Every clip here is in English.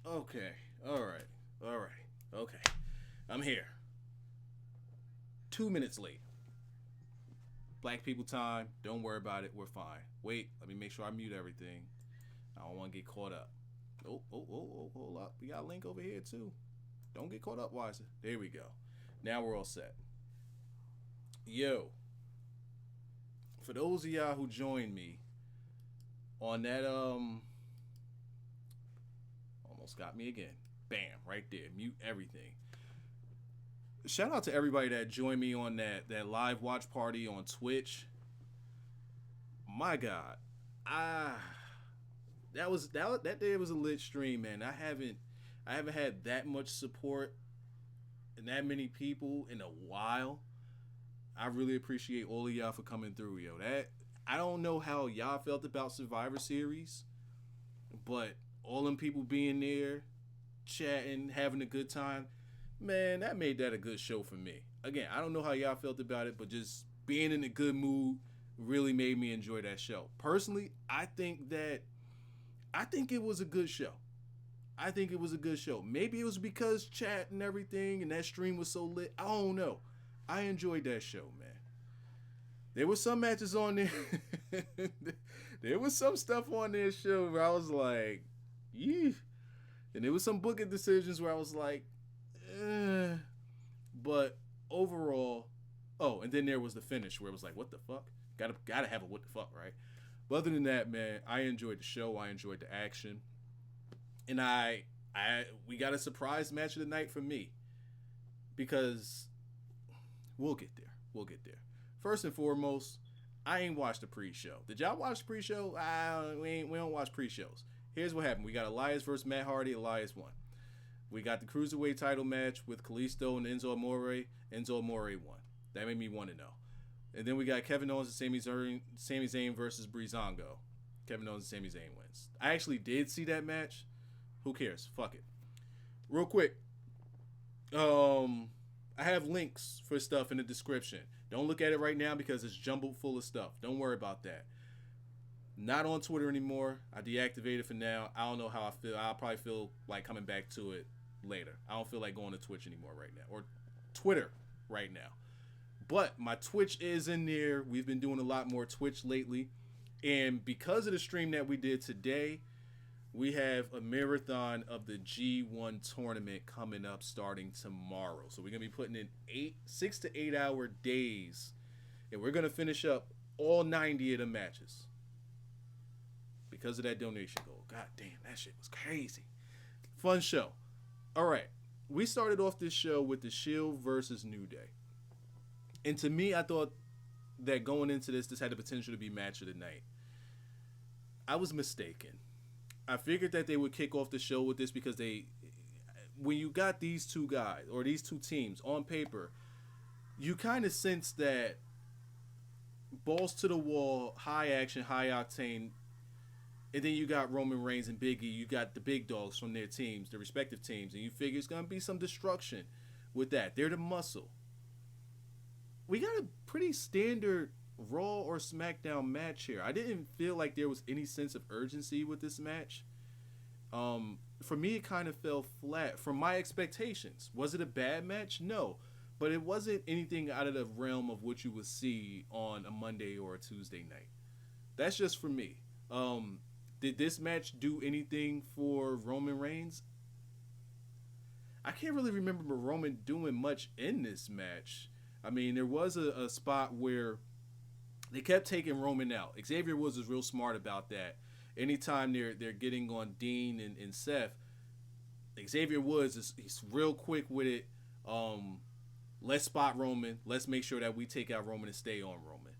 Okay. All right. Okay. I'm here. 2 minutes late. Black people time. Don't worry about it. We're fine. Wait. Let me make sure I mute everything. I don't want to get caught up. Oh, hold up. We got a link over here too. Don't get caught up, Wiser. There we go. Now we're all set. Yo. For those of y'all who joined me on that, almost got me again. Bam, right there. Mute everything. Shout out to everybody that joined me on that live watch party on Twitch. My God. That day was a lit stream, man. I haven't had that much support and that many people in a while. I really appreciate all of y'all for coming through, yo. I don't know how y'all felt about Survivor Series, but all them people being there, chatting, having a good time, man, that made that a good show for me. Again, I don't know how y'all felt about it, but just being in a good mood really made me enjoy that show. Personally, I think it was a good show. Maybe it was because chat and everything and that stream was so lit. I don't know. I enjoyed that show, man. There were some matches on there. There was some stuff on this show where I was like, yee. And there was some booking decisions where I was like, eh. But overall, and then there was the finish where it was like, what the fuck? Gotta have a what the fuck, right? But other than that, man, I enjoyed the show. I enjoyed the action. And we got a surprise match of the night for me. Because we'll get there. First and foremost, I ain't watched the pre-show. Did y'all watch the pre-show? We don't watch pre-shows. Here's what happened. We got Elias versus Matt Hardy. Elias won. We got the Cruiserweight title match with Kalisto and Enzo Amore. Enzo Amore won. That made me want to know. And then we got Kevin Owens and Sami Zayn versus Breezango. Kevin Owens and Sami Zayn wins. I actually did see that match. Who cares? Fuck it. Real quick. I have links for stuff in the description. Don't look at it right now because it's jumbled full of stuff. Don't worry about that. Not on Twitter anymore. I deactivated for now. I don't know how I feel. I'll probably feel like coming back to it later. I don't feel like going to Twitch anymore right now. Or Twitter right now. But my Twitch is in there. We've been doing a lot more Twitch lately. And because of the stream that we did today, we have a marathon of the G1 tournament coming up starting tomorrow. So we're going to be putting in 6 to 8 hour days. And we're going to finish up all 90 of the matches. Because of that donation goal. God damn, that shit was crazy. Fun show. All right. We started off this show with the Shield versus New Day. And to me, I thought that going into this had the potential to be match of the night. I was mistaken. I figured that they would kick off the show with this because when you got these two guys or these two teams on paper, you kind of sense that balls to the wall, high action, high octane, and then you got Roman Reigns and Big E. You got the big dogs from their teams, their respective teams, and you figure it's going to be some destruction with that. They're the muscle. We got a pretty standard Raw or SmackDown match here. I didn't feel like there was any sense of urgency with this match. For me, it kind of fell flat from my expectations. Was it a bad match? No. But it wasn't anything out of the realm of what you would see on a Monday or a Tuesday night. That's just for me. Did this match do anything for Roman Reigns? I can't really remember Roman doing much in this match. I mean, there was a spot where they kept taking Roman out. Xavier Woods was real smart about that. Anytime they're getting on Dean and Seth, Xavier Woods he's real quick with it. Let's spot Roman. Let's make sure that we take out Roman and stay on Roman.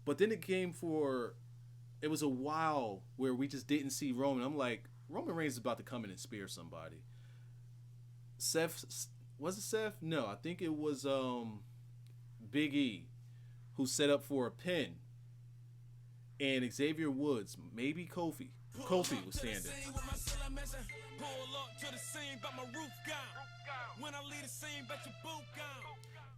But then it was a while where we just didn't see Roman. I'm like, Roman Reigns is about to come in and spear somebody. Was it Seth? No, I think it was Big E who set up for a pin. And Xavier Woods, maybe Kofi. Kofi was standing.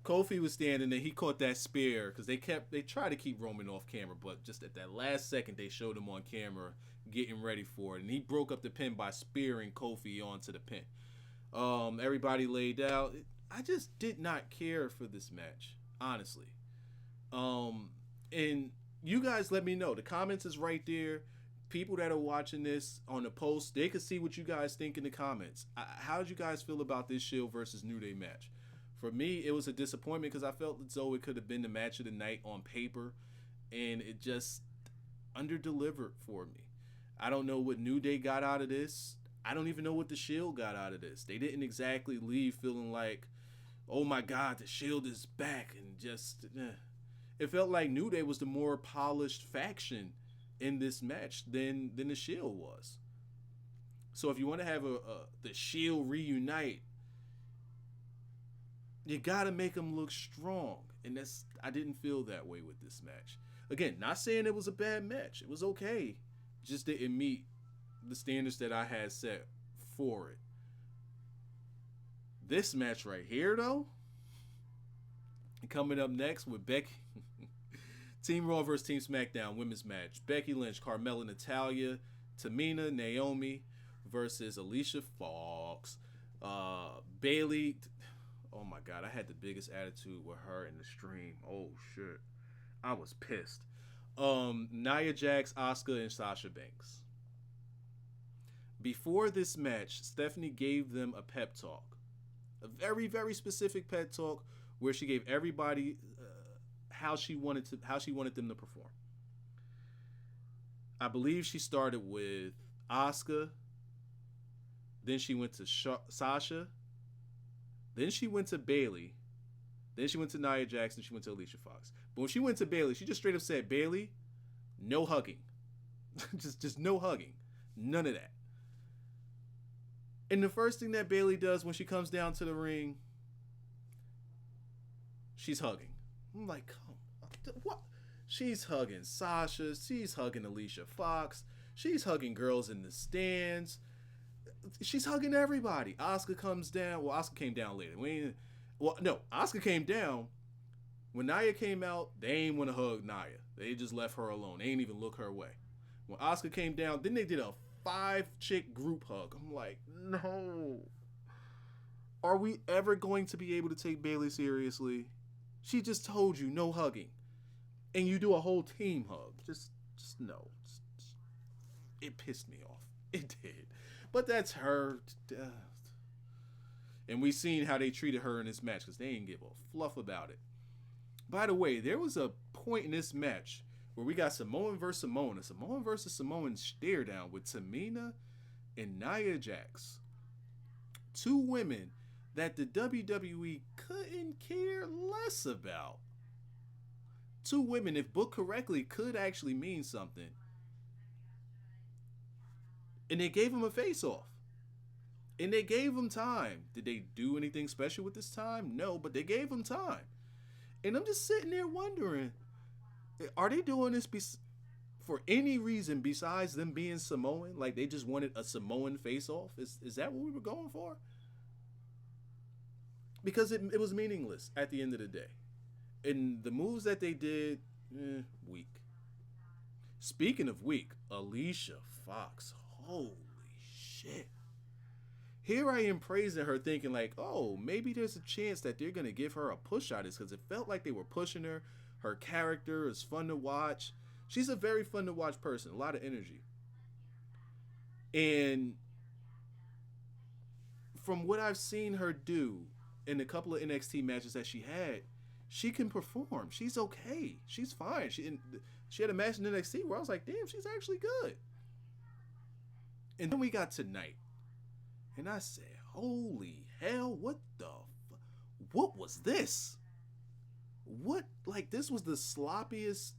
Kofi was standing there. He caught that spear because they tried to keep Roman off camera, but just at that last second, they showed him on camera getting ready for it, and he broke up the pin by spearing Kofi onto the pin. Everybody laid out. I just did not care for this match, honestly. And you guys let me know. The comments is right there. People that are watching this on the post, they can see what you guys think in the comments. How did you guys feel about this Shield versus New Day match? For me, it was a disappointment because I felt as though it could have been the match of the night on paper, and it just under-delivered for me. I don't know what New Day got out of this. I don't even know what the Shield got out of this. They didn't exactly leave feeling like, oh my God, the Shield is back, and just it felt like New Day was the more polished faction in this match than the Shield was. So if you want to have the Shield reunite, you gotta make them look strong, and I didn't feel that way with this match. Again, not saying it was a bad match. It was okay, just didn't meet the standards that I had set for it. This match right here, though, coming up next with Becky, Team Raw versus Team SmackDown women's match. Becky Lynch, Carmella, Natalya, Tamina, Naomi versus Alicia Fox, Bayley. Oh my God, I had the biggest attitude with her in the stream. Oh shit, I was pissed. Nia Jax, Asuka, and Sasha Banks. Before this match, Stephanie gave them a pep talk, a very, very specific pep talk where she gave everybody how she wanted them to perform. I believe she started with Asuka, then she went to Sasha, then she went to Bayley, then she went to Nia Jax, and she went to Alicia Fox. But when she went to Bayley, she just straight up said, Bayley, no hugging. just no hugging. None of that. And the first thing that Bayley does when she comes down to the ring, she's hugging. I'm like, what? She's hugging Sasha. She's hugging Alicia Fox. She's hugging girls in the stands. She's hugging everybody. Asuka comes down. Well, Asuka came down later. Asuka came down. When Nia came out, they ain't want to hug Nia. They just left her alone. They ain't even look her way. When Asuka came down, then they did a 5-chick group hug. I'm like, no. Are we ever going to be able to take Bayley seriously? She just told you no hugging. And you do a whole team hug. Just no. It pissed me off. It did. But that's her. And we seen how they treated her in this match because they didn't give a fluff about it. By the way, there was a point in this match where we got Samoan versus Samoan. A Samoan versus Samoan stare down with Tamina and Nia Jax. Two women that the WWE couldn't care less about. Two women, if booked correctly, could actually mean something. And they gave him a face-off. And they gave him time. Did they do anything special with this time? No, but they gave him time. And I'm just sitting there wondering, are they doing this for any reason besides them being Samoan? Like they just wanted a Samoan face-off? Is that what we were going for? Because it was meaningless at the end of the day. And the moves that they did, weak. Speaking of weak, Alicia Fox. Holy shit. Here I am praising her thinking like, oh, maybe there's a chance that they're going to give her a push out of this because it felt like they were pushing her. Her character is fun to watch. She's a very fun to watch person. A lot of energy. And from what I've seen her do in a couple of NXT matches that she had, she can perform. She's okay. She's fine. She had a match in NXT where I was like, damn, she's actually good. And then we got tonight. And I said, holy hell, what was this? This was the sloppiest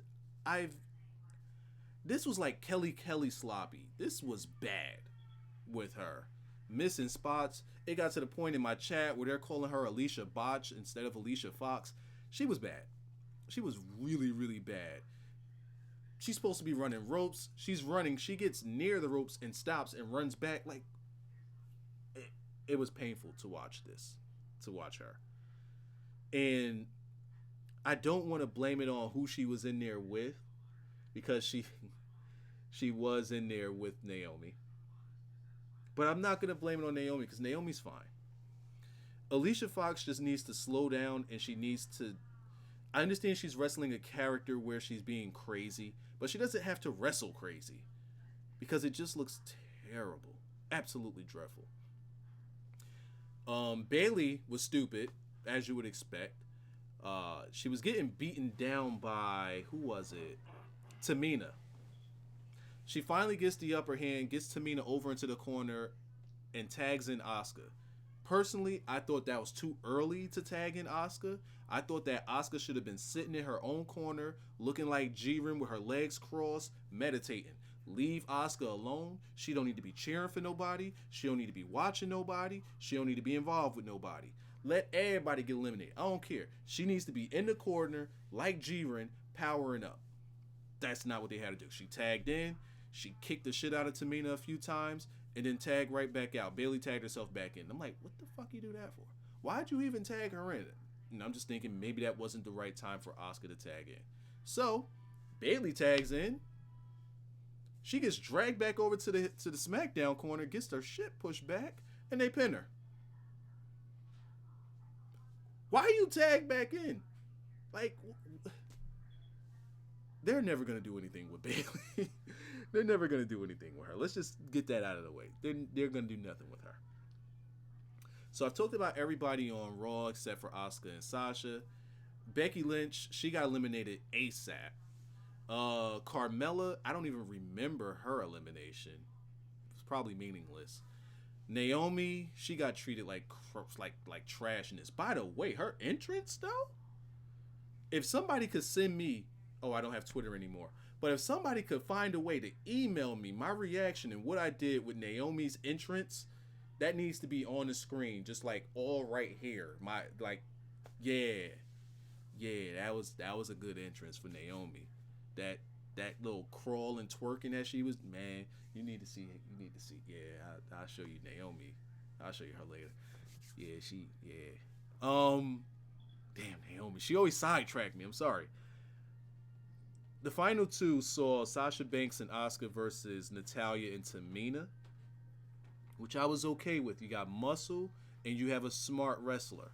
this was like Kelly sloppy. This was bad with her. Missing spots. It got to the point in my chat where they're calling her Alicia Botch instead of Alicia Fox. She was bad. She was really, really bad. She's supposed to be running ropes. She's running. She gets near the ropes and stops and runs back. Like, it was painful to watch this. To watch her. And I don't want to blame it on who she was in there with, because she was in there with Naomi. But I'm not gonna blame it on Naomi because Naomi's fine. Alicia Fox just needs to slow down, and she needs to. I understand she's wrestling a character where she's being crazy, but she doesn't have to wrestle crazy because it just looks terrible, absolutely dreadful. Bailey was stupid, as you would expect. She was getting beaten down by, who was it? Tamina. She finally gets the upper hand, gets Tamina over into the corner, and tags in Asuka. Personally, I thought that was too early to tag in Asuka. I thought that Asuka should have been sitting in her own corner, looking like Jiren with her legs crossed, meditating. Leave Asuka alone. She don't need to be cheering for nobody. She don't need to be watching nobody. She don't need to be involved with nobody. Let everybody get eliminated. I don't care. She needs to be in the corner like Jiren, powering up. That's not what they had to do. She tagged in. She kicked the shit out of Tamina a few times and then tagged right back out. Bailey tagged herself back in. I'm like, what the fuck you do that for? Why'd you even tag her in? And I'm just thinking maybe that wasn't the right time for Asuka to tag in. So Bailey tags in. She gets dragged back over to the SmackDown corner, gets her shit pushed back, and they pin her. Why you tag back in? Like, they're never going to do anything with Bailey. They're never going to do anything with her. Let's just get that out of the way. They're going to do nothing with her. So I've talked about everybody on Raw except for Asuka and Sasha. Becky Lynch, she got eliminated ASAP. Carmella, I don't even remember her elimination. It's probably meaningless. Naomi, she got treated like trash in this. By the way, her entrance though, if somebody could send me, I don't have Twitter anymore, but if somebody could find a way to email me my reaction and what I did with Naomi's entrance, that needs to be on the screen, just like all right here. That was a good entrance for Naomi. That little crawl and twerking that she was, man, you need to see it. Yeah, I'll show you Naomi. I'll show you her later. Damn, Naomi. She always sidetracked me. I'm sorry. The final two saw Sasha Banks and Asuka versus Natalya and Tamina, which I was okay with. You got muscle and you have a smart wrestler.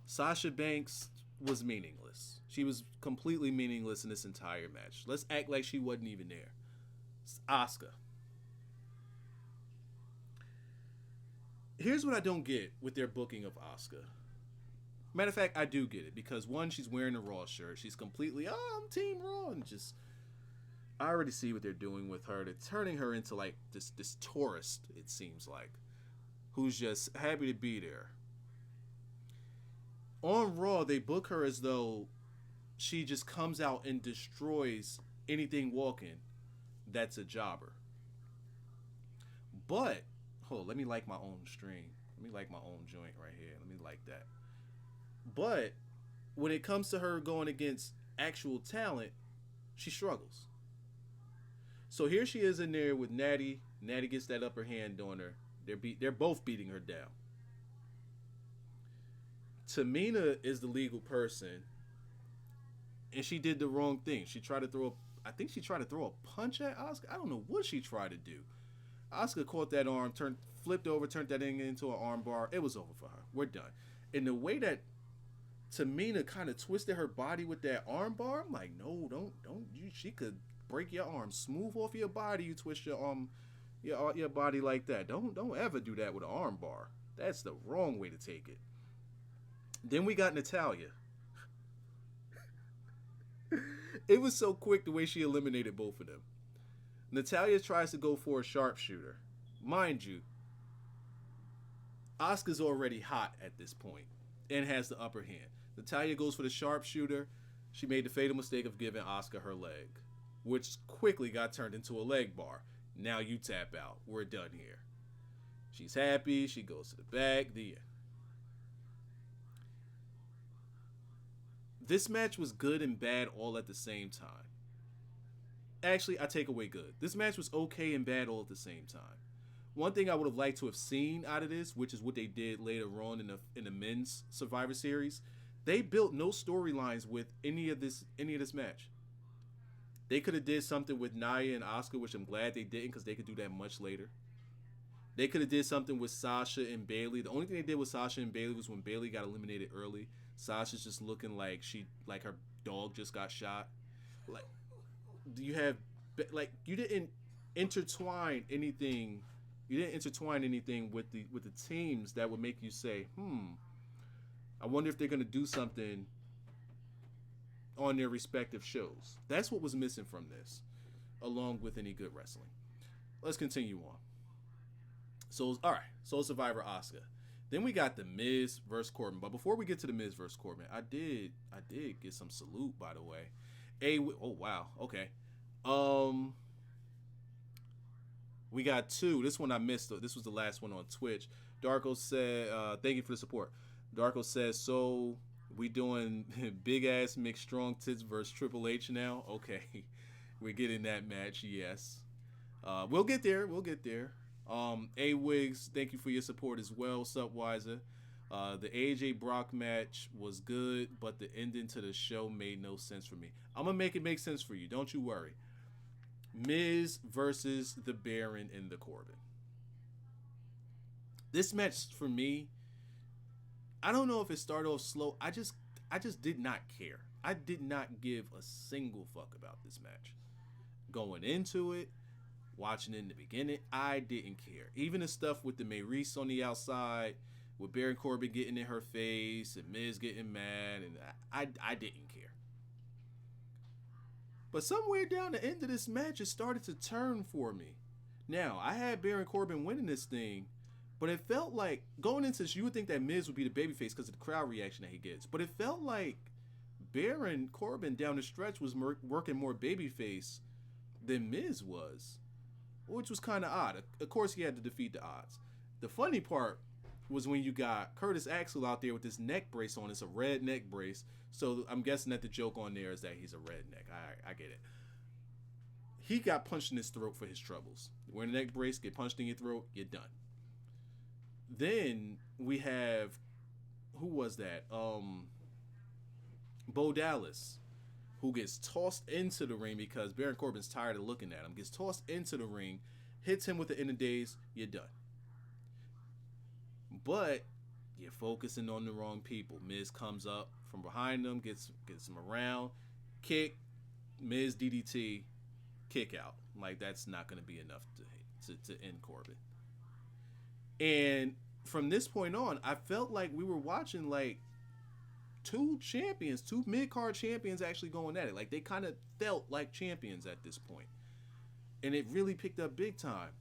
Sasha Banks was meaningless. She was completely meaningless in this entire match. Let's act like she wasn't even there. Asuka. Here's what I don't get with their booking of Asuka. Matter of fact, I do get it, because one, she's wearing a Raw shirt. She's completely, I'm Team Raw, and just, I already see what they're doing with her. They're turning her into like this tourist, it seems like, who's just happy to be there. On Raw, they book her as though she just comes out and destroys anything walking that's a jobber. But, let me like my own stream. Let me like my own joint right here. Let me like that. But when it comes to her going against actual talent, she struggles. So here she is in there with Natty. Natty gets that upper hand on her. They're both beating her down. Tamina is the legal person, and she did the wrong thing. She tried to throw a punch at Asuka. I don't know what she tried to do. Asuka caught that arm, flipped over, turned that into an arm bar. It was over for her. We're done. And the way that Tamina kind of twisted her body with that arm bar, I'm like, no, don't. She could break your arm smooth off your body. You twist your arm, your body like that. Don't ever do that with an arm bar. That's the wrong way to take it. Then we got Natalya. It was so quick the way she eliminated both of them. Natalya tries to go for a sharpshooter. Mind you, Asuka's already hot at this point and has the upper hand. Natalya goes for the sharpshooter. She made the fatal mistake of giving Asuka her leg, which quickly got turned into a leg bar. Now you tap out. We're done here. She's happy. She goes to the back. The end. This match was good and bad all at the same time. Actually, I take away good. This match was okay and bad all at the same time. One thing I would have liked to have seen out of this, which is what they did later on in the men's Survivor Series, They built no storylines with any of this match. They could have did something with Nia and Asuka, which I'm glad they didn't, because they could do that much later. They could have did something with Sasha and Bayley. The only thing they did with Sasha and Bayley was when Bayley got eliminated early. Sasha's just looking like her dog just got shot. Like, you didn't intertwine anything. You didn't intertwine anything with the teams that would make you say, I wonder if they're gonna do something on their respective shows. That's what was missing from this, along with any good wrestling. Let's continue on. So, all right. Soul Survivor Asuka. Then we got the Miz versus Corbin. But before we get to the Miz versus Corbin, I did get some salute, by the way. Oh wow. Okay. We got two. This one I missed. This was the last one on Twitch. Darko said, "Thank you for the support." Darko says, "So we doing big ass mixed strong tits versus Triple H now?" Okay, we're getting that match. Yes. We'll get there. A Wiggs, thank you for your support as well. Sup, Wiser. The AJ Brock match was good, but the ending to the show made no sense for me. I'm gonna make it make sense for you. Don't you worry. Miz versus the Baron and the Corbin. This match for me, I don't know if it started off slow. I just did not care. I did not give a single fuck about this match. Going into it, watching it in the beginning, I didn't care. Even the stuff with the Maryse on the outside, with Baron Corbin getting in her face and Miz getting mad, and I didn't care. But somewhere down the end of this match, it started to turn for me. Now, I had Baron Corbin winning this thing, but it felt like, going into this, you would think that Miz would be the babyface because of the crowd reaction that he gets. But it felt like Baron Corbin down the stretch was working more babyface than Miz was, which was kind of odd. Of course, he had to defeat the odds. The funny part was when you got Curtis Axel out there with this neck brace on. It's a red neck brace. So I'm guessing that the joke on there is that he's a redneck. I get it. He got punched in his throat for his troubles. Wearing a neck brace, get punched in your throat, you're done. Then we have, who was that? Bo Dallas, who gets tossed into the ring because Baron Corbin's tired of looking at him. Gets tossed into the ring, hits him with the end of days, you're done. But you're focusing on the wrong people. Miz comes up from behind them, gets him around, kick, Miz DDT, kick out. Like, that's not going to be enough to end Corbin. And from this point on, I felt like we were watching like two mid-card champions actually going at it. Like, they kind of felt like champions at this point. And it really picked up big time.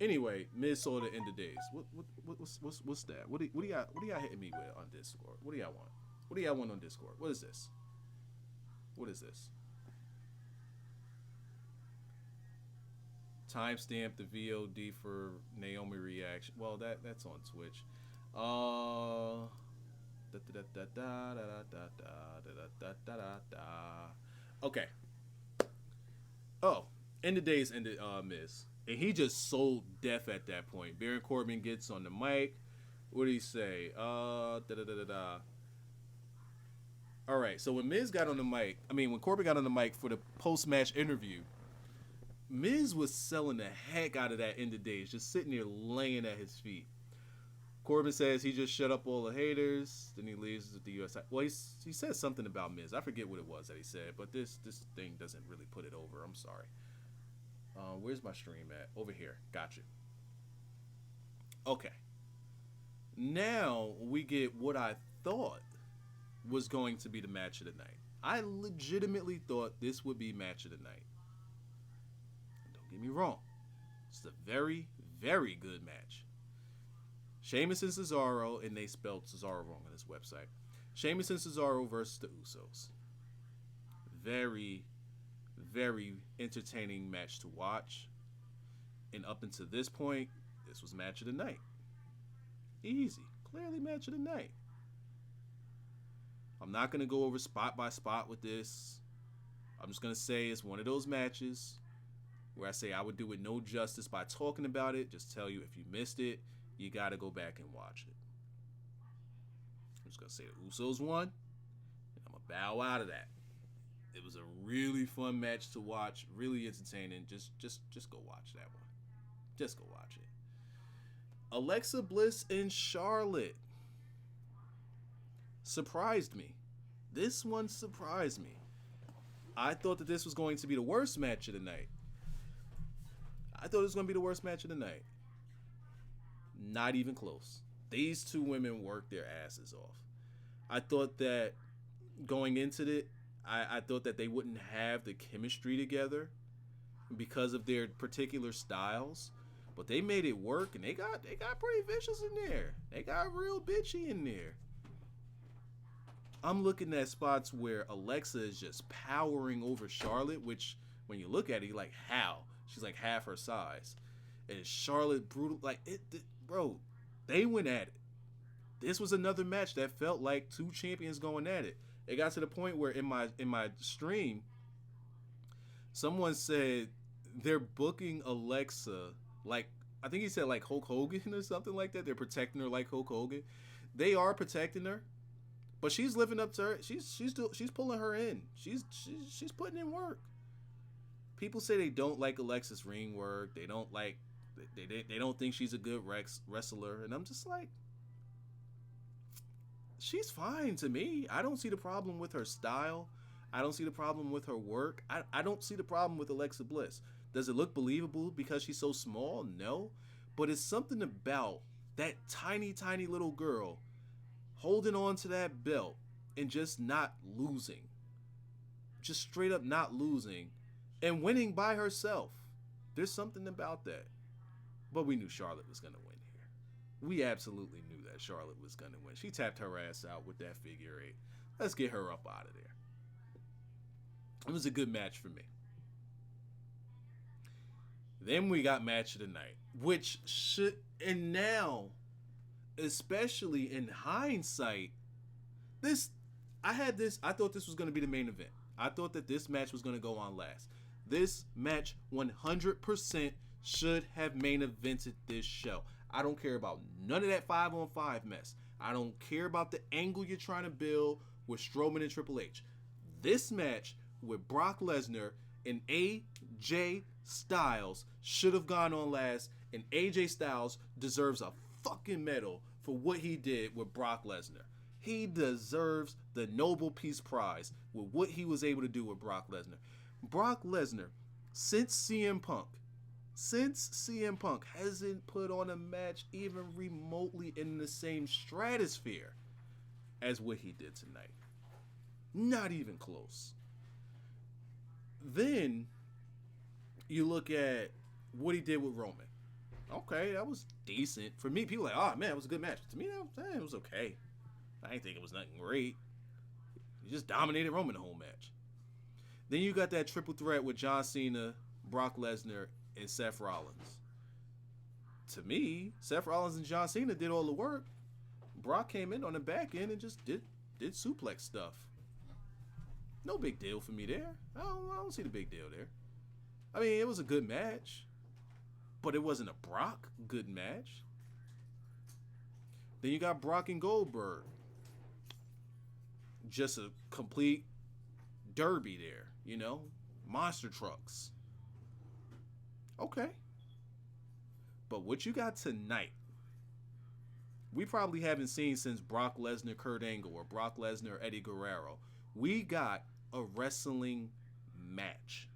Anyway, Miz saw the end of days. What's that? What do y'all hitting me with on Discord? What do y'all want? What do y'all want on Discord? What is this? What is this? Timestamp the VOD for Naomi reaction. Well, that's on Twitch. Okay. Oh, end of days ended Miz. And he just sold death at that point. Baron Corbin gets on the mic. What did he say? All right, so when Corbin got on the mic for the post-match interview, Miz was selling the heck out of that end of days, just sitting there laying at his feet. Corbin says he just shut up all the haters. Then he leaves with the US. Well, he says something about Miz. I forget what it was that he said, but this thing doesn't really put it over. I'm sorry. Where's my stream at? Over here. Gotcha. Okay. Now we get what I thought was going to be the match of the night. I legitimately thought this would be match of the night. Don't get me wrong. It's a very, very good match. Sheamus and Cesaro, and they spelled Cesaro wrong on this website. Sheamus and Cesaro versus the Usos. Very, very entertaining match to watch. And up until this point, this was match of the night. Easy. Clearly match of the night. I'm not going to go over spot by spot with this. I'm just going to say it's one of those matches where I say I would do it no justice by talking about it. Just tell you if you missed it, you got to go back and watch it. just going to say the Usos won, and I'm going to bow out of that. It was a really fun match to watch, really entertaining. Just go watch that one. Just go watch it. Alexa Bliss and Charlotte surprised me. This one surprised me. I thought that this was going to be the worst match of the night. Not even close. These two women worked their asses off. I thought that going into it, I thought that they wouldn't have the chemistry together because of their particular styles, but they made it work, and they got pretty vicious in there. They got real bitchy in there. I'm looking at spots where Alexa is just powering over Charlotte, which when you look at it, you're like, how? She's like half her size. And Charlotte brutal, like bro, they went at it. This was another match that felt like two champions going at it. It got to the point where in my stream, someone said they're booking Alexa like, I think he said like Hulk Hogan or something like that. They're protecting her like Hulk Hogan. They are protecting her, but she's living up to her. She's pulling her in. She's putting in work. People say they don't like Alexa's ring work. They don't like. They don't think she's a good wrestler, and I'm just like, she's fine to me. I don't see the problem with her style. I don't see the problem with her work. I don't see the problem with Alexa Bliss. Does it look believable because she's so small? No. But it's something about that tiny, tiny little girl holding on to that belt and just not losing. Just straight up not losing and winning by herself. There's something about that. But we knew Charlotte was going to win here. We absolutely knew that Charlotte was going to win. She tapped her ass out with that figure eight. Let's get her up out of there. It was a good match for me. Then we got match of the night, which should, and now, especially in hindsight, I thought this was going to be the main event. I thought that this match was going to go on last. This match 100% should have main evented this show. I don't care about none of that 5-on-5 mess. I don't care about the angle you're trying to build with Strowman and Triple H. This match with Brock Lesnar and AJ Styles should have gone on last, and AJ Styles deserves a fucking medal for what he did with Brock Lesnar. He deserves the Nobel Peace Prize with what he was able to do with Brock Lesnar. Brock Lesnar, since CM Punk hasn't put on a match even remotely in the same stratosphere as what he did tonight. Not even close. Then you look at what he did with Roman. Okay, that was decent. For me, people are like, oh man, it was a good match. To me, it was okay. I didn't think it was nothing great. He just dominated Roman the whole match. Then you got that triple threat with John Cena, Brock Lesnar, and Seth Rollins. To me, Seth Rollins and John Cena did all the work. Brock came in on the back end and just did suplex stuff. No big deal for me there. I don't see the big deal there. I mean, it was a good match, but it wasn't a Brock good match. Then you got Brock and Goldberg. Just a complete derby there, you know? Monster trucks. Okay. But what you got tonight, we probably haven't seen since Brock Lesnar, Kurt Angle, or Brock Lesnar, Eddie Guerrero. We got a wrestling match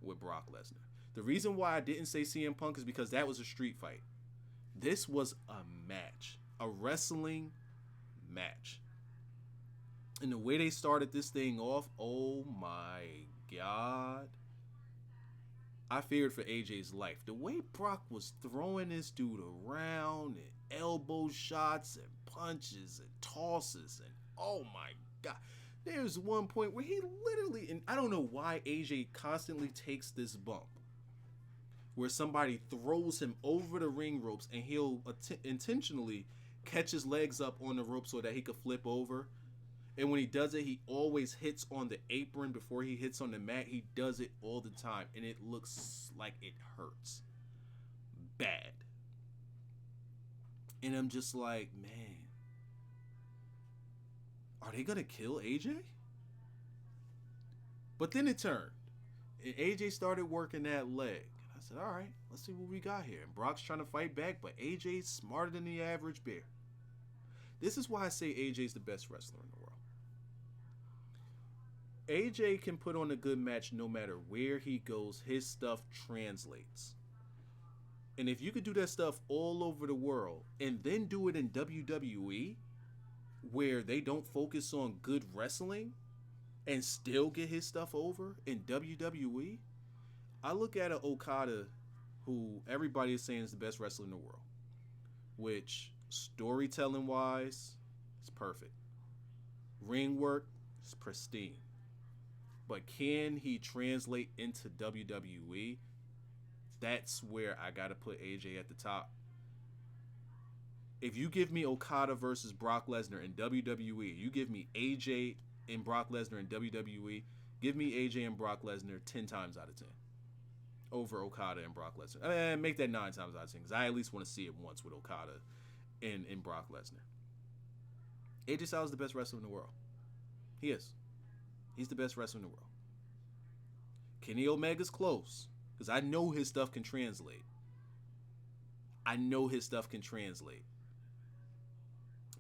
with Brock Lesnar. The reason why I didn't say CM Punk is because that was a street fight. This was a match. A wrestling match. And the way they started this thing off, oh my God. I feared for AJ's life. The way Brock was throwing this dude around, and elbow shots and punches and tosses, and oh my God. There's one point where he literally, and I don't know why AJ constantly takes this bump, where somebody throws him over the ring ropes and he'll intentionally catch his legs up on the rope so that he could flip over. And when he does it, he always hits on the apron before he hits on the mat. He does it all the time, and it looks like it hurts bad. And I'm just like, man, Are they going to kill AJ? But then it turned. And AJ started working that leg. I said, all right, let's see what we got here. And Brock's trying to fight back, but AJ's smarter than the average bear. This is why I say AJ's the best wrestler in the world. AJ can put on a good match no matter where he goes. His stuff translates. And if you could do that stuff all over the world and then do it in WWE, where they don't focus on good wrestling and still get his stuff over in WWE, I look at an Okada who everybody is saying is the best wrestler in the world, which storytelling wise is perfect. Ring work is pristine. But can he translate into WWE? That's where I got to put AJ at the top. If you give me Okada versus Brock Lesnar in WWE, you give me AJ and Brock Lesnar in WWE, give me AJ and Brock Lesnar 10 times out of 10 over Okada and Brock Lesnar. Make that 9 times out of 10 because I at least want to see it once with Okada and Brock Lesnar. AJ Styles is the best wrestler in the world. He is. He's the best wrestler in the world. Kenny Omega's close because I know his stuff can translate.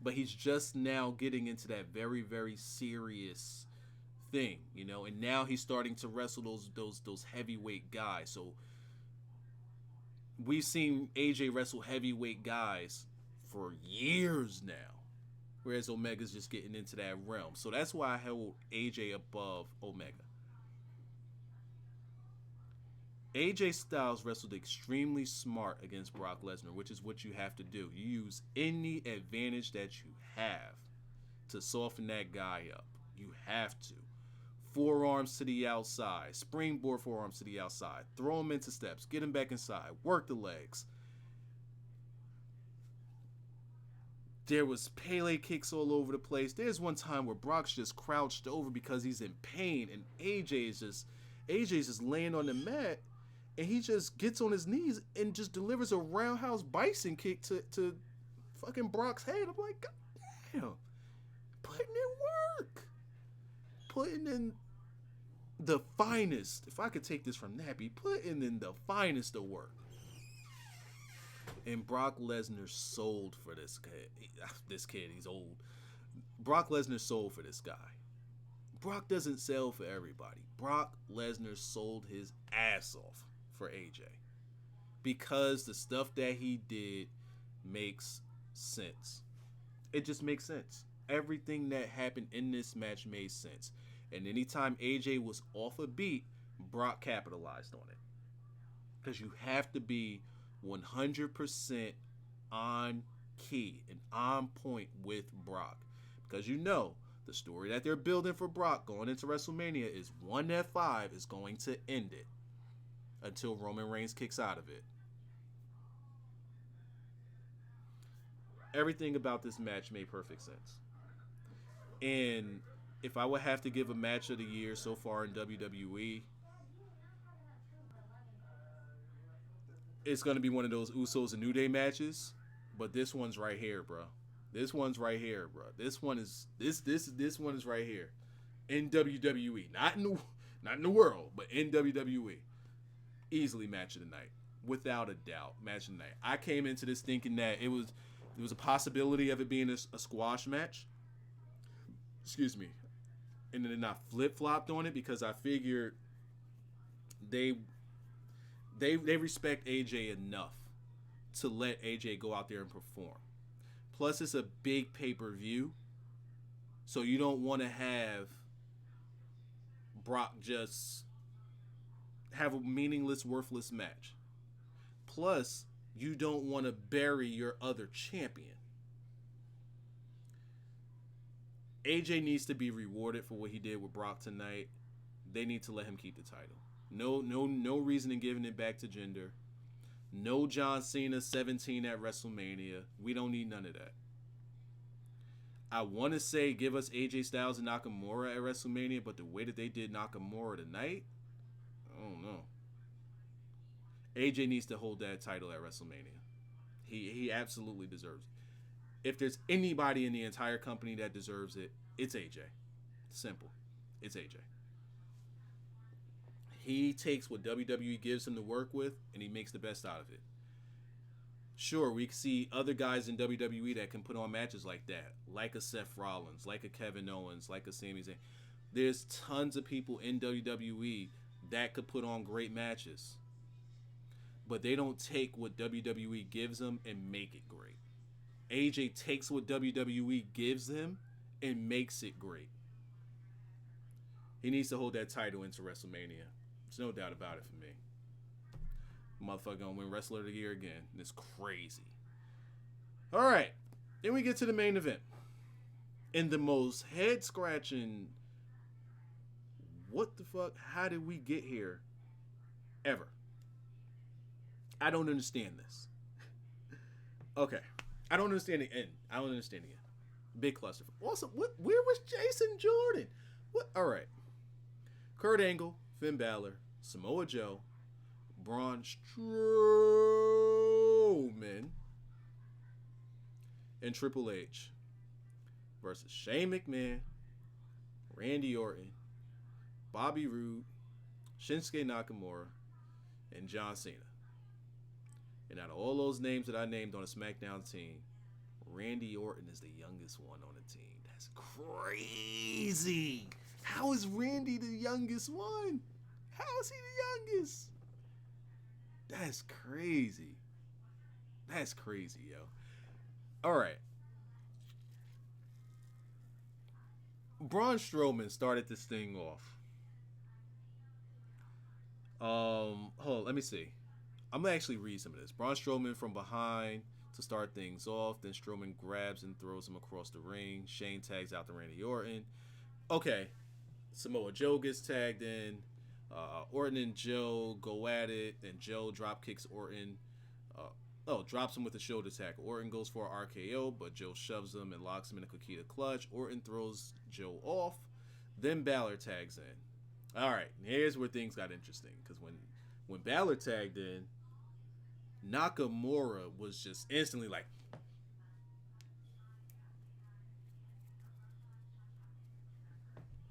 But he's just now getting into that very, very serious thing, you know, and now he's starting to wrestle those heavyweight guys. So we've seen AJ wrestle heavyweight guys for years now, whereas Omega's just getting into that realm. So that's why I held AJ above Omega. AJ Styles wrestled extremely smart against Brock Lesnar, which is what you have to do. You use any advantage that you have to soften that guy up. You have to. Forearms to the outside. Springboard forearms to the outside. Throw him into steps. Get him back inside. Work the legs. There was Pele kicks all over the place. There's one time where Brock's just crouched over because he's in pain, and AJ's just laying on the mat, and he just gets on his knees and just delivers a roundhouse bison kick to fucking Brock's head. I'm like, God damn. Putting in work. Putting in the finest. If I could take this from Nappy, putting in the finest of work. And Brock Lesnar sold for this kid. This kid, he's old. Brock Lesnar sold for this guy. Brock doesn't sell for everybody. Brock Lesnar sold his ass off for AJ. Because the stuff that he did makes sense. It just makes sense. Everything that happened in this match made sense. And anytime AJ was off a beat, Brock capitalized on it. Because you have to be 100% on key and on point with Brock. Because you know, the story that they're building for Brock going into WrestleMania is one F5 is going to end it until Roman Reigns kicks out of it. Everything about this match made perfect sense. And if I would have to give a match of the year so far in WWE, it's going to be one of those Usos and New Day matches. But this one's right here, bro. This one is right here in WWE, not in the world, but in WWE. Easily match of the night, without a doubt, match of the night. I came into this thinking that there was a possibility of it being a squash match. Excuse me, and then I flip flopped on it because I figured they respect AJ enough to let AJ go out there and perform. Plus, it's a big pay-per-view, so you don't want to have Brock just have a meaningless, worthless match. Plus, you don't want to bury your other champion. AJ needs to be rewarded for what he did with Brock tonight. They need to let him keep the title. No reason in giving it back to Jinder. No John Cena 17 at WrestleMania. We don't need none of that. I want to say give us AJ Styles and Nakamura at WrestleMania, but the way that they did Nakamura tonight, I don't know. AJ needs to hold that title at WrestleMania. He absolutely deserves it. If there's anybody in the entire company that deserves it, it's AJ. Simple. It's AJ. He takes what WWE gives him to work with, and he makes the best out of it. Sure, we can see other guys in WWE that can put on matches like that, like a Seth Rollins, like a Kevin Owens, like a Sami Zayn. There's tons of people in WWE that could put on great matches, but they don't take what WWE gives them and make it great. AJ takes what WWE gives him and makes it great. He needs to hold that title into WrestleMania. There's no doubt about it for me. Motherfucker gonna win Wrestler of the Year again. It's crazy. All right, then we get to the main event. And the most head-scratching, what the fuck, how did we get here, ever. I don't understand this. Okay. I don't understand the end. I don't understand the end. Big cluster. Also, where was Jason Jordan? What? All right. Kurt Angle, Finn Balor, Samoa Joe, Braun Strowman, and Triple H versus Shane McMahon, Randy Orton, Bobby Roode, Shinsuke Nakamura, and John Cena. And out of all those names that I named on a SmackDown team, Randy Orton is the youngest one on the team. That's crazy. How is Randy the youngest one? How is he the youngest? That's crazy. That's crazy, yo. All right. Braun Strowman started this thing off. Hold on, let me see. I'm going to actually read some of this. Braun Strowman from behind to start things off. Then Strowman grabs and throws him across the ring. Shane tags out to Randy Orton. Okay. Samoa Joe gets tagged in. Orton and Joe go at it. Then Joe drop kicks Orton. Drops him with a shoulder tackle. Orton goes for an RKO, but Joe shoves him and locks him in a Coquina clutch. Orton throws Joe off. Then Balor tags in. All right. Here's where things got interesting. Because when Balor tagged in, Nakamura was just instantly like,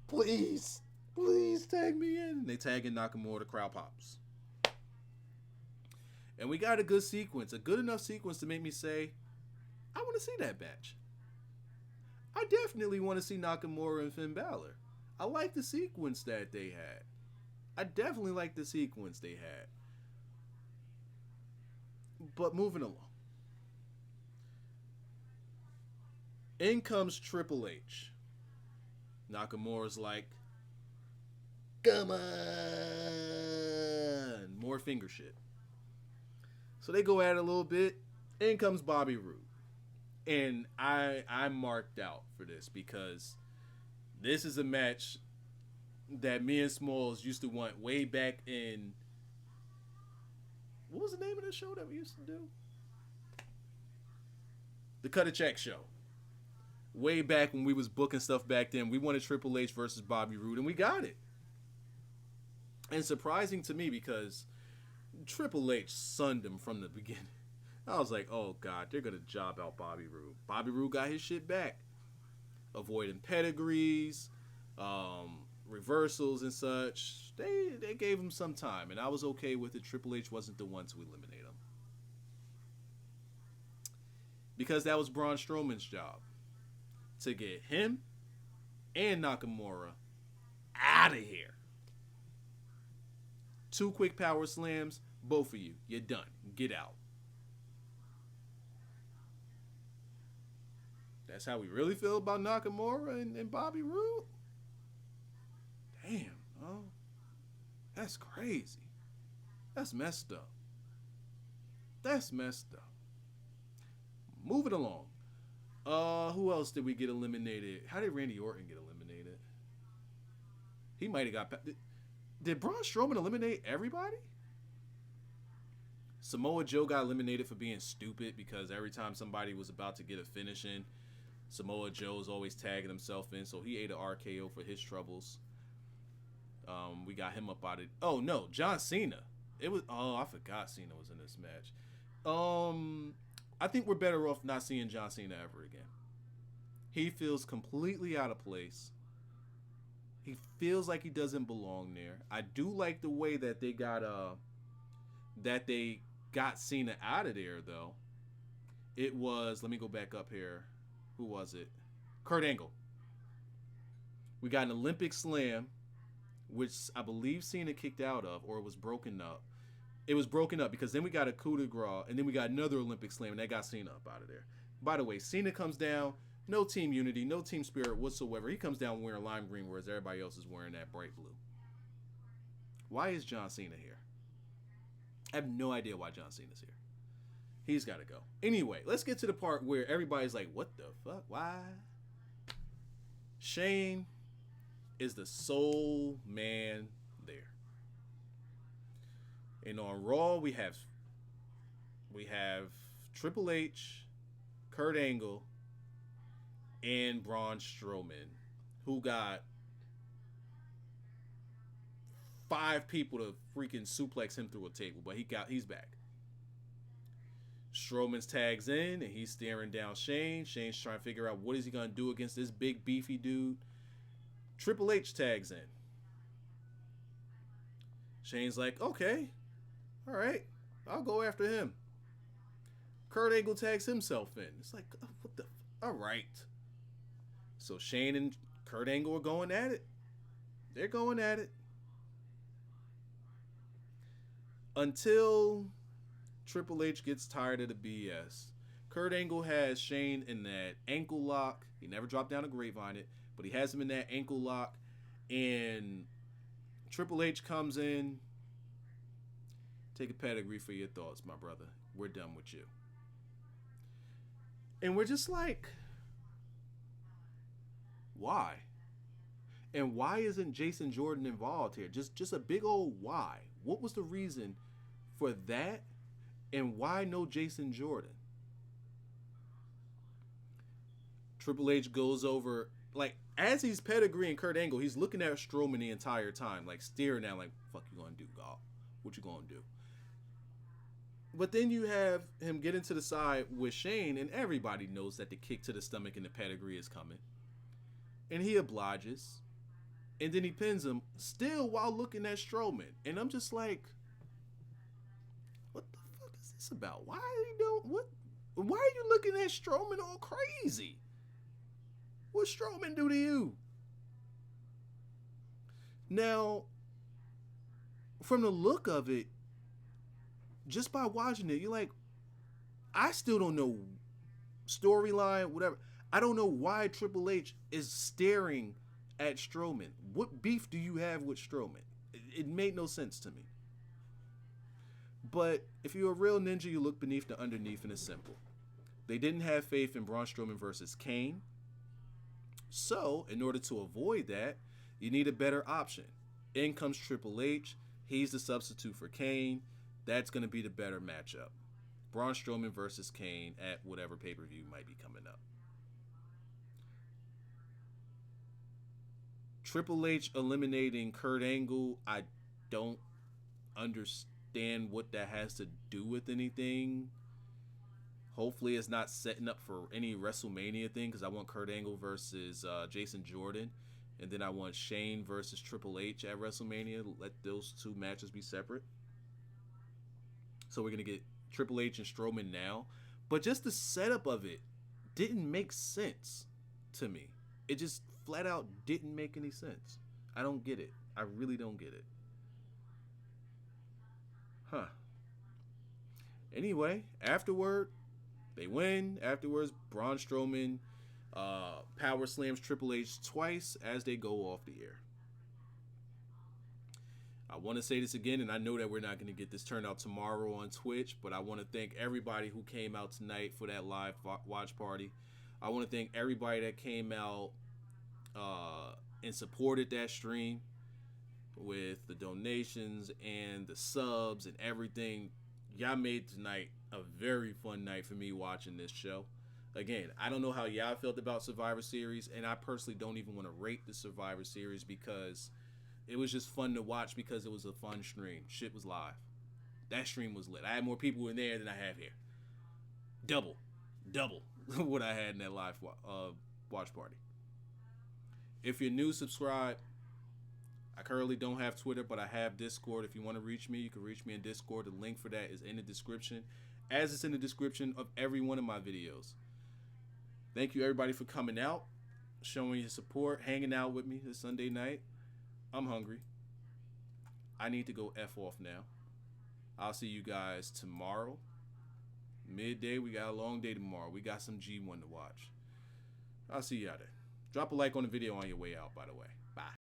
please tag me in. They tag in Nakamura, the crowd pops. And we got a good sequence, a good enough sequence to make me say, I want to see that match. I definitely want to see Nakamura and Finn Balor. I like the sequence that they had. I definitely like the sequence they had. But moving along. In comes Triple H. Nakamura's like, come on. More finger shit. So they go at it a little bit. In comes Bobby Roode. And I'm marked out for this because this is a match that me and Smalls used to want way back in... What was the name of the show that we used to do? The Cut a Check Show. Way back when we was booking stuff back then, we wanted Triple H versus Bobby Roode, and we got it. And surprising to me because Triple H sunned him from the beginning. I was like, oh God, they're going to job out Bobby Roode. Bobby Roode got his shit back. Avoiding pedigrees, reversals and such. They gave him some time, and I was okay with it. Triple H wasn't the one to eliminate him. Because that was Braun Strowman's job. To get him and Nakamura out of here. 2 quick power slams, both of you. You're done. Get out. That's how we really feel about Nakamura and Bobby Roode? Damn, oh. That's crazy. That's messed up. That's messed up. Moving along. Who else did we get eliminated? How did Randy Orton get eliminated? He might have got... Did Braun Strowman eliminate everybody? Samoa Joe got eliminated for being stupid because every time somebody was about to get a finish in, Samoa Joe's always tagging himself in, so he ate an RKO for his troubles. We got him up out of... Oh, no, John Cena. It was... Oh, I forgot Cena was in this match. I think we're better off not seeing John Cena ever again. He feels completely out of place. He feels like he doesn't belong there. I do like the way that they got Cena out of there though. It was, let me go back up here. Who was it? Kurt Angle. We got an Olympic Slam, which I believe Cena kicked out of, or it was broken up. It was broken up because then we got a coup de grace, and then we got another Olympic Slam, and that got Cena up out of there. By the way, Cena comes down, no team unity, no team spirit whatsoever. He comes down wearing lime green, whereas everybody else is wearing that bright blue. Why is John Cena here? I have no idea why John Cena's here. He's got to go. Anyway, let's get to the part where everybody's like, what the fuck? Why? Shane is the sole man there. And on Raw, we have Triple H, Kurt Angle, and Braun Strowman, who got 5 people to freaking suplex him through a table, but he's back. Strowman's tags in, and he's staring down Shane. Shane's trying to figure out what is he going to do against this big, beefy dude. Triple H tags in. Shane's like, okay, all right, I'll go after him. Kurt Angle tags himself in. It's like, oh, what the? All right. So Shane and Kurt Angle are going at it. They're going at it. Until Triple H gets tired of the BS. Kurt Angle has Shane in that ankle lock. He never dropped down a grapevine it, but he has him in that ankle lock. And Triple H comes in. Take a pedigree for your thoughts, my brother. We're done with you. And we're just like, why? And why isn't Jason Jordan involved here? Just a big old why. What was the reason for that? And why no Jason Jordan? Triple H goes over, like, as he's pedigreeing Kurt Angle, he's looking at Strowman the entire time, like, staring at him like, fuck you gonna do, God? What you gonna do? But then you have him get into the side with Shane, and everybody knows that the kick to the stomach and the pedigree is coming. And he obliges. And then he pins him, still while looking at Strowman. And I'm just like, what the fuck is this about? Why are you looking at Strowman all crazy? What Strowman do to you? Now, from the look of it, just by watching it, you're like, I still don't know storyline, whatever. I don't know why Triple H is staring at Strowman. What beef do you have with Strowman? It made no sense to me. But if you're a real ninja, you look beneath the underneath, and it's simple. They didn't have faith in Braun Strowman versus Kane. So, in order to avoid that, you need a better option. In comes Triple H. He's the substitute for Kane. That's going to be the better matchup. Braun Strowman versus Kane at whatever pay-per-view might be coming up. Triple H eliminating Kurt Angle, I don't understand what that has to do with anything. Hopefully it's not setting up for any WrestleMania thing, because I want Kurt Angle versus Jason Jordan. And then I want Shane versus Triple H at WrestleMania. Let those 2 matches be separate. So we're going to get Triple H and Strowman now. But just the setup of it didn't make sense to me. It just flat out didn't make any sense. I don't get it. I really don't get it. Huh. Anyway, afterward, they win. Afterwards, Braun Strowman power slams Triple H twice as they go off the air. I want to say this again, and I know that we're not going to get this turned out tomorrow on Twitch, but I want to thank everybody who came out tonight for that live watch party. I want to thank everybody that came out and supported that stream with the donations and the subs and everything. Y'all made tonight a very fun night for me watching this show. Again, I don't know how y'all felt about Survivor Series, and I personally don't even want to rate the Survivor Series because it was just fun to watch because it was a fun stream. Shit was live. That stream was lit. I had more people in there than I have here. Double what I had in that live watch party. If you're new, subscribe. I currently don't have Twitter, but I have Discord. If you want to reach me, you can reach me in Discord. The link for that is in the description, as it's in the description of every one of my videos. Thank you, everybody, for coming out, showing your support, hanging out with me this Sunday night. I'm hungry. I need to go F off now. I'll see you guys tomorrow. Midday, we got a long day tomorrow. We got some G1 to watch. I'll see you out there. Drop a like on the video on your way out, by the way. Bye.